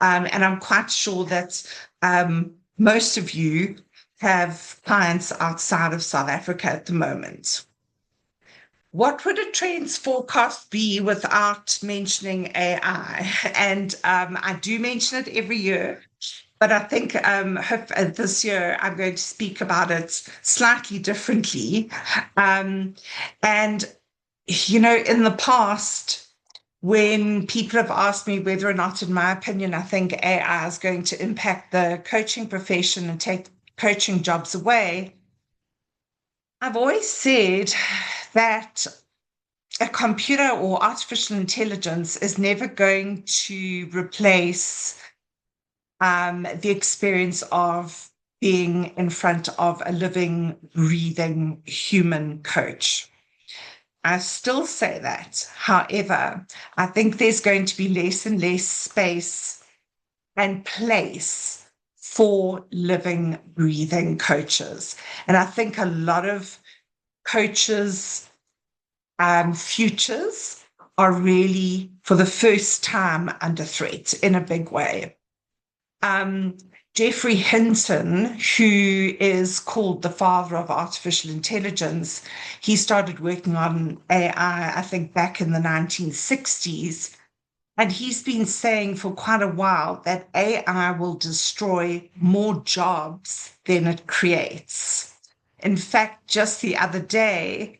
And I'm quite sure that most of you have clients outside of South Africa at the moment. What would a trends forecast be without mentioning AI? And I do mention it every year, but I think this year I'm going to speak about it slightly differently. And, in the past, when people have asked me whether or not, in my opinion, I think AI is going to impact the coaching profession and take coaching jobs away, I've always said that a computer or artificial intelligence is never going to replace the experience of being in front of a living, breathing human coach. I still say that. However, I think there's going to be less and less space and place for living, breathing coaches. And I think a lot of coaches' futures are really, for the first time, under threat in a big way. Geoffrey Hinton, who is called the father of artificial intelligence, he started working on AI, I think, back in the 1960s. And he's been saying for quite a while that AI will destroy more jobs than it creates. In fact, just the other day,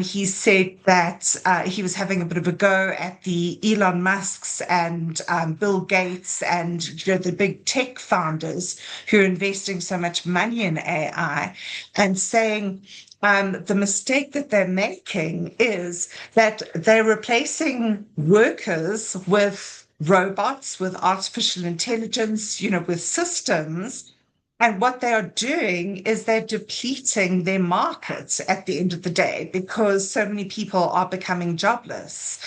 he said that he was having a bit of a go at the Elon Musks and Bill Gates and the big tech founders who are investing so much money in AI, and saying the mistake that they're making is that they're replacing workers with robots, with artificial intelligence, with systems. And what they are doing is they're depleting their markets at the end of the day because so many people are becoming jobless.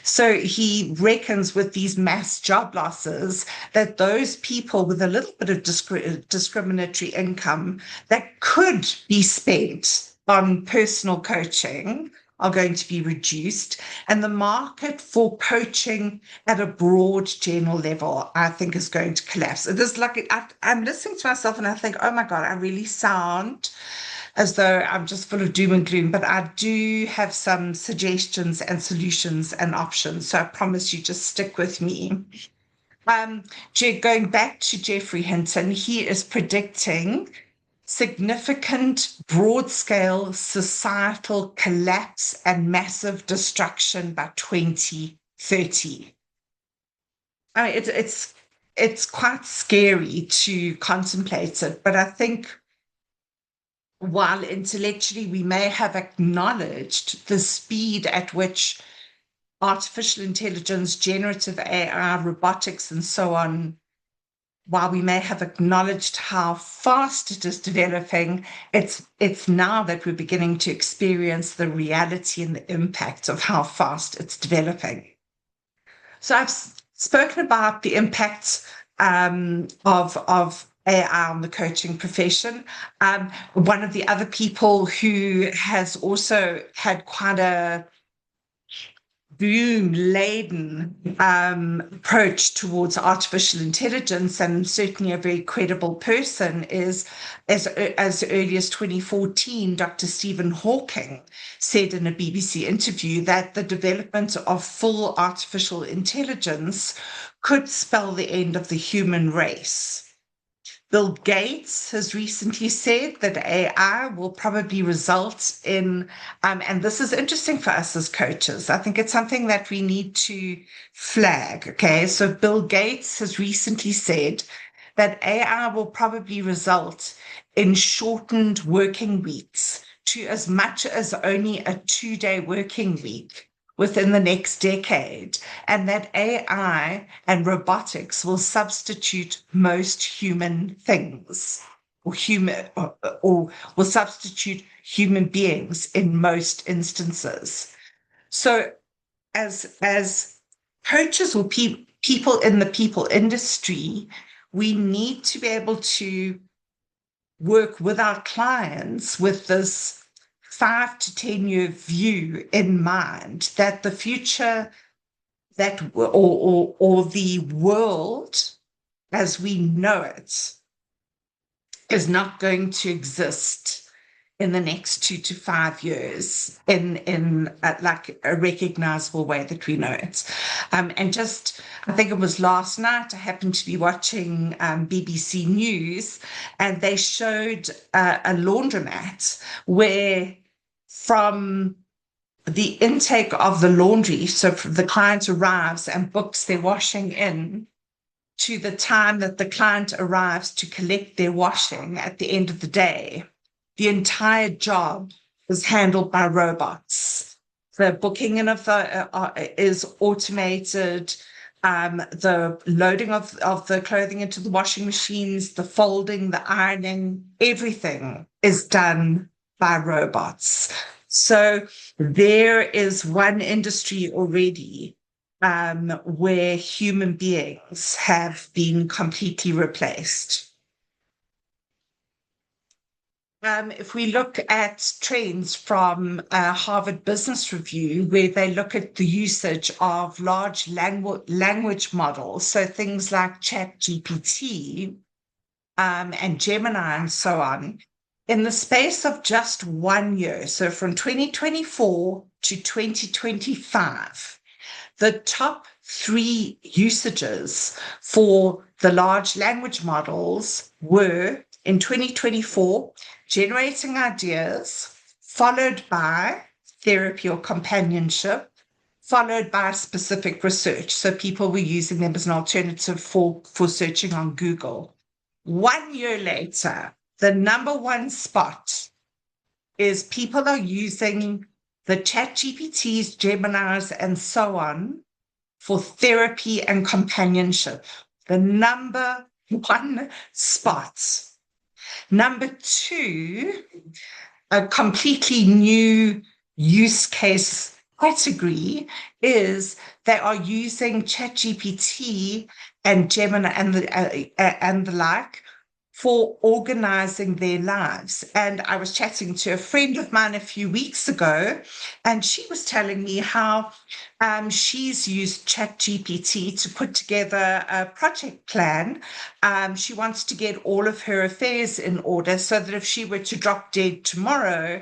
So he reckons with these mass job losses that those people with a little bit of discriminatory income that could be spent on personal coaching are going to be reduced. And the market for coaching at a broad general level, I think, is going to collapse. It is like I'm listening to myself and I think, oh my God, I really sound as though I'm just full of doom and gloom, but I do have some suggestions and solutions and options. So I promise you, just stick with me. Going back to Geoffrey Hinton, he is predicting significant broad-scale societal collapse and massive destruction by 2030. I mean, it's quite scary to contemplate it, but I think while intellectually we may have acknowledged the speed at which artificial intelligence, generative AI, robotics, and so on, while we may have acknowledged how fast it is developing, it's now that we're beginning to experience the reality and the impact of how fast it's developing. So I've spoken about the impacts of AI on the coaching profession. One of the other people who has also had quite a boom-laden approach towards artificial intelligence, and certainly a very credible person, is as early as 2014, Dr. Stephen Hawking said in a BBC interview that the development of full artificial intelligence could spell the end of the human race. Bill Gates has recently said that AI will probably result in, and this is interesting for us as coaches. I think it's something that we need to flag. Okay. So Bill Gates has recently said that AI will probably result in shortened working weeks to as much as only a 2-day working week within the next decade, and that AI and robotics will substitute most human things, or will substitute human beings in most instances. So as coaches or people in the people industry, we need to be able to work with our clients with this 5 to 10 year view in mind, that the future or the world as we know it is not going to exist in the next 2 to 5 years in like a recognizable way that we know it. And just, I think it was last night, I happened to be watching BBC News, and they showed a laundromat where from the intake of the laundry, so the client arrives and books their washing in, to the time that the client arrives to collect their washing at the end of the day, the entire job is handled by robots. The booking in of the is automated. The loading of the clothing into the washing machines, the folding, the ironing, everything is done by robots. So there is one industry already where human beings have been completely replaced. If we look at trends from Harvard Business Review, where they look at the usage of large language models, so things like ChatGPT and Gemini and so on, in the space of just 1 year, so from 2024 to 2025, the top 3 usages for the large language models were, in 2024, generating ideas, followed by therapy or companionship, followed by specific research. So people were using them as an alternative for searching on Google. 1 year later, the number 1 spot is people are using the ChatGPTs, Geminis, and so on for therapy and companionship. The number 1 spot. Number 2, a completely new use case category is they are using ChatGPT and Gemini and the like for organizing their lives. And I was chatting to a friend of mine a few weeks ago, and she was telling me how she's used ChatGPT to put together a project plan. She wants to get all of her affairs in order so that if she were to drop dead tomorrow,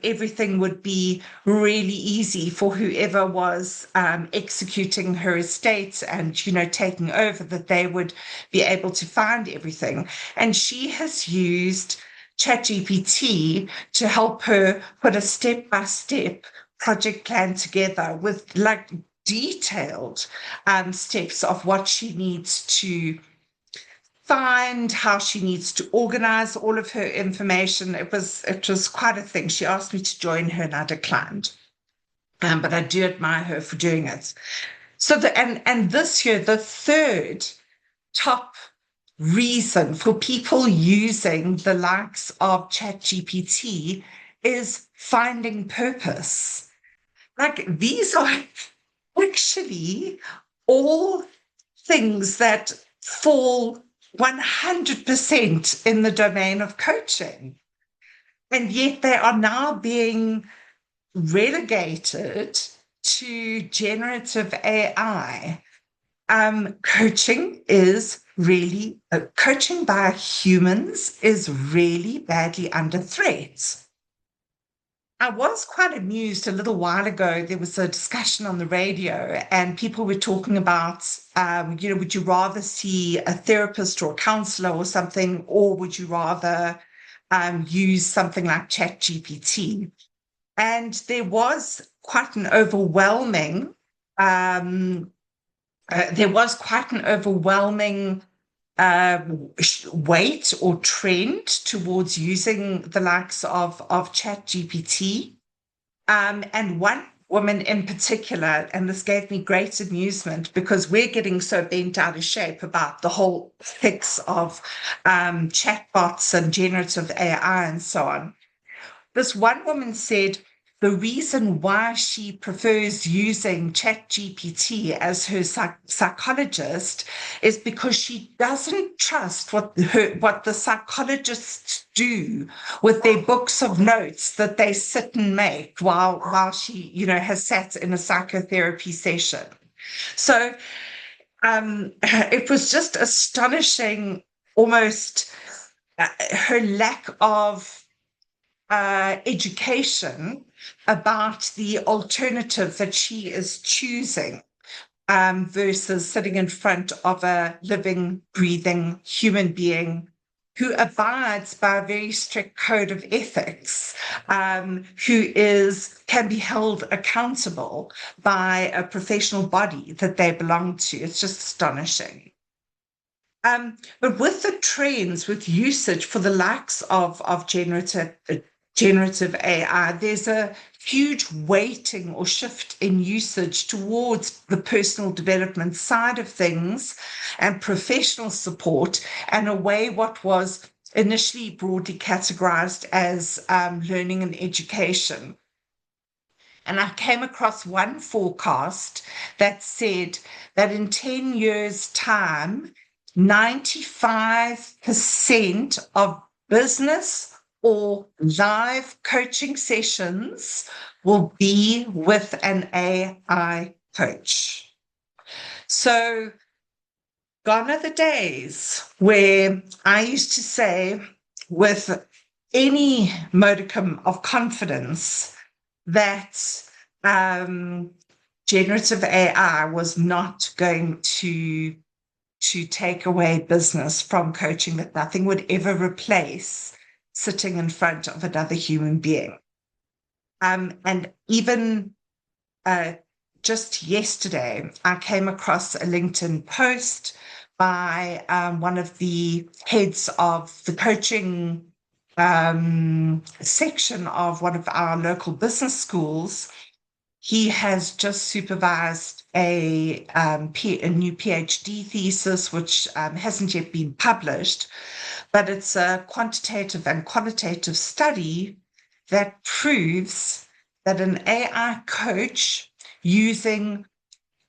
everything would be really easy for whoever was executing her estate and, you know, taking over, that they would be able to find everything. And she has used ChatGPT to help her put a step-by-step project plan together with like detailed steps of what she needs to find, how she needs to organize all of her information. It was quite a thing. She asked me to join her and I declined. But I do admire her for doing it. So and this year, the third top reason for people using the likes of ChatGPT is finding purpose. Like, these are actually all things that fall 100% in the domain of coaching. And yet they are now being relegated to generative AI. Coaching by humans is really badly under threat. I was quite amused a little while ago. There was a discussion on the radio, and people were talking about, would you rather see a therapist or a counselor or something, or would you rather use something like ChatGPT? And there was quite an overwhelming, weight or trend towards using the likes of ChatGPT. And one woman in particular, and this gave me great amusement because we're getting so bent out of shape about the whole fix of chatbots and generative AI and so on. This one woman said the reason why she prefers using ChatGPT as her psychologist is because she doesn't trust what the psychologists do with their books of notes that they sit and make while she, has sat in a psychotherapy session. So it was just astonishing, almost her lack of education about the alternative that she is choosing versus sitting in front of a living, breathing human being who abides by a very strict code of ethics, can be held accountable by a professional body that they belong to. It's just astonishing. But with the trends, with usage for the likes of generative AI, there's a huge weighting or shift in usage towards the personal development side of things and professional support, and away what was initially broadly categorized as learning and education. And I came across one forecast that said that in 10 years' time, 95% of business or live coaching sessions will be with an AI coach. So, gone are the days where I used to say, with any modicum of confidence, that generative AI was not going to take away business from coaching, that nothing would ever replace sitting in front of another human being. And even just yesterday, I came across a LinkedIn post by one of the heads of the coaching section of one of our local business schools. He has just supervised a new PhD thesis, which hasn't yet been published, but it's a quantitative and qualitative study that proves that an AI coach using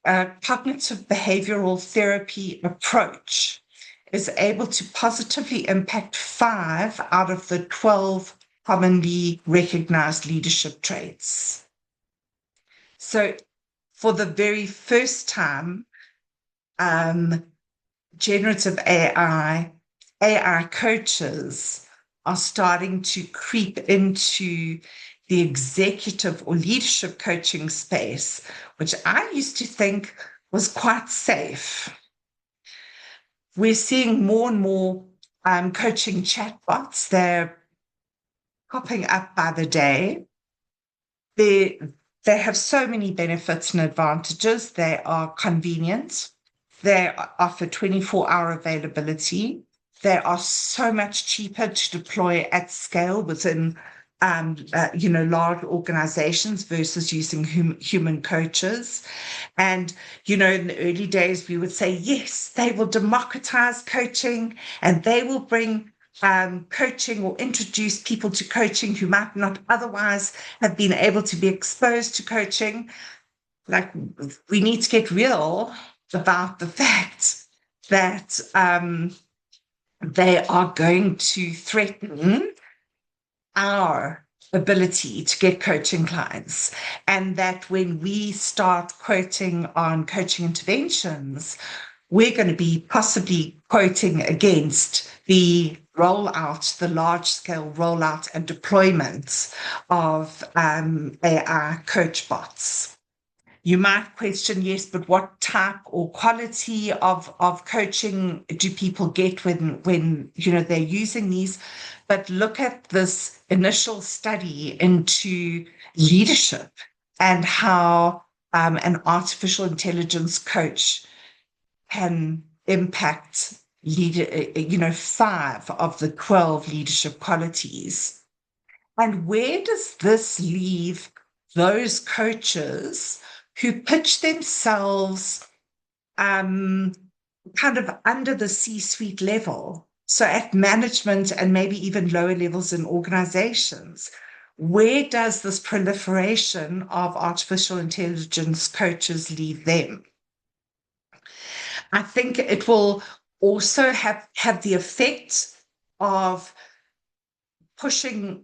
a cognitive behavioral therapy approach is able to positively impact 5 out of the 12 commonly recognized leadership traits. So for the very first time, generative AI coaches are starting to creep into the executive or leadership coaching space, which I used to think was quite safe. We're seeing more and more coaching chatbots. They're popping up by the day. They have so many benefits and advantages. They are convenient. They offer 24-hour availability. They are so much cheaper to deploy at scale within large organizations versus using human coaches. And, in the early days, we would say, yes, they will democratize coaching and they will bring coaching or introduce people to coaching who might not otherwise have been able to be exposed to coaching. Like, we need to get real about the fact that they are going to threaten our ability to get coaching clients, and that when we start quoting on coaching interventions, we're going to be possibly quoting against the large-scale rollout and deployment of AI coach bots. You might question, yes, but what type or quality of coaching do people get when they're using these? But look at this initial study into leadership and how an artificial intelligence coach can impact 5 of the 12 leadership qualities. And where does this leave those coaches who pitch themselves kind of under the C-suite level, so at management and maybe even lower levels in organizations? Where does this proliferation of artificial intelligence coaches leave them? I think it will also have the effect of pushing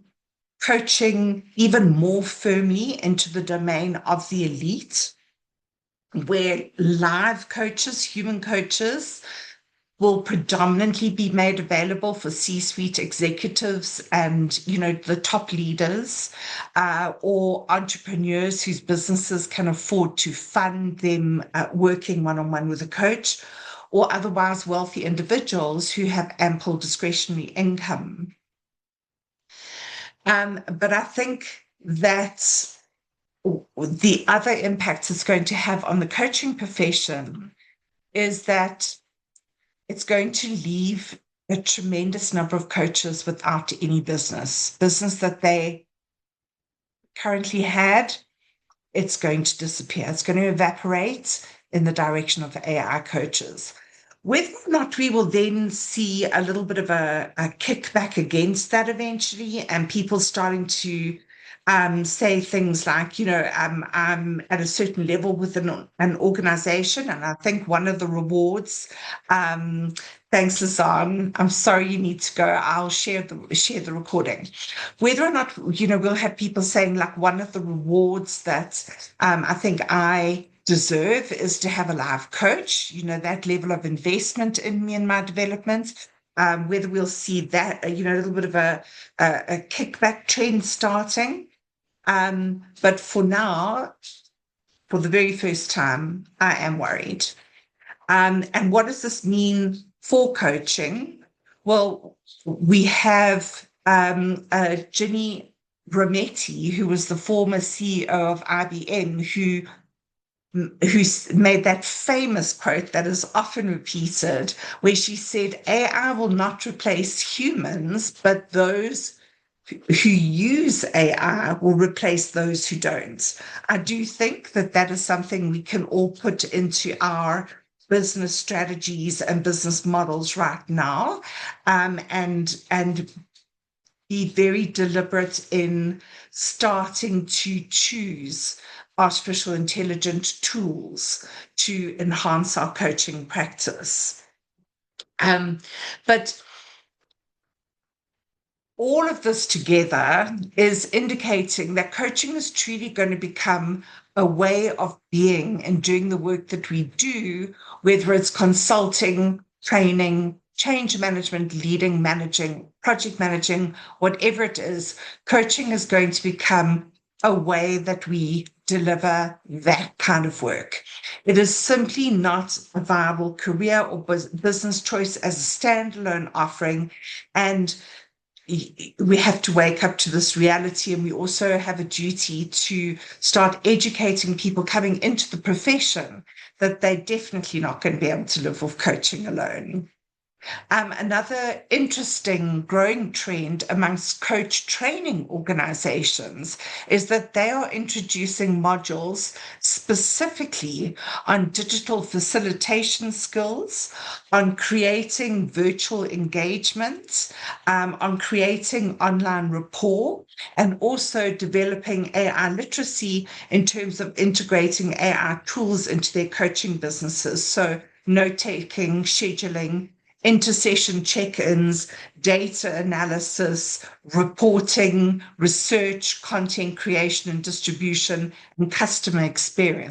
coaching even more firmly into the domain of the elite. where live coaches, human coaches, will predominantly be made available for C-suite executives and, the top leaders, or entrepreneurs whose businesses can afford to fund them working one-on-one with a coach, or otherwise wealthy individuals who have ample discretionary income. But I think that the other impact it's going to have on the coaching profession is that it's going to leave a tremendous number of coaches without any business that they currently had. It's going to disappear. It's going to evaporate in the direction of AI coaches. Whether or not we will then see a little bit of a kickback against that eventually, and people starting to say things like, I'm at a certain level within an organization, and I think one of the rewards, thanks, Lazan. I'm sorry you need to go. I'll share the recording. Whether or not, we'll have people saying like one of the rewards that I think I deserve is to have a live coach, that level of investment in me and my development. Whether we'll see that, a little bit of a kickback trend starting. But for now, for the very first time, I am worried. And what does this mean for coaching? Well, we have Ginny Rometty, who was the former CEO of IBM, who made that famous quote that is often repeated, where she said, AI will not replace humans, but those who use AI will replace those who don't. I do think that that is something we can all put into our business strategies and business models right now, and be very deliberate in starting to choose artificial intelligence tools to enhance our coaching practice. But all of this together is indicating that coaching is truly going to become a way of being and doing the work that we do, whether it's consulting, training, change management, leading, managing, project managing, whatever it is. Coaching is going to become a way that we deliver that kind of work. It is simply not a viable career or business choice as a standalone offering. And we have to wake up to this reality, and we also have a duty to start educating people coming into the profession that they're definitely not going to be able to live off coaching alone. Another interesting growing trend amongst coach training organizations is that they are introducing modules specifically on digital facilitation skills, on creating virtual engagement, on creating online rapport, and also developing AI literacy in terms of integrating AI tools into their coaching businesses. So note-taking, scheduling, intersession check-ins, data analysis, reporting, research, content creation and distribution, and customer experience.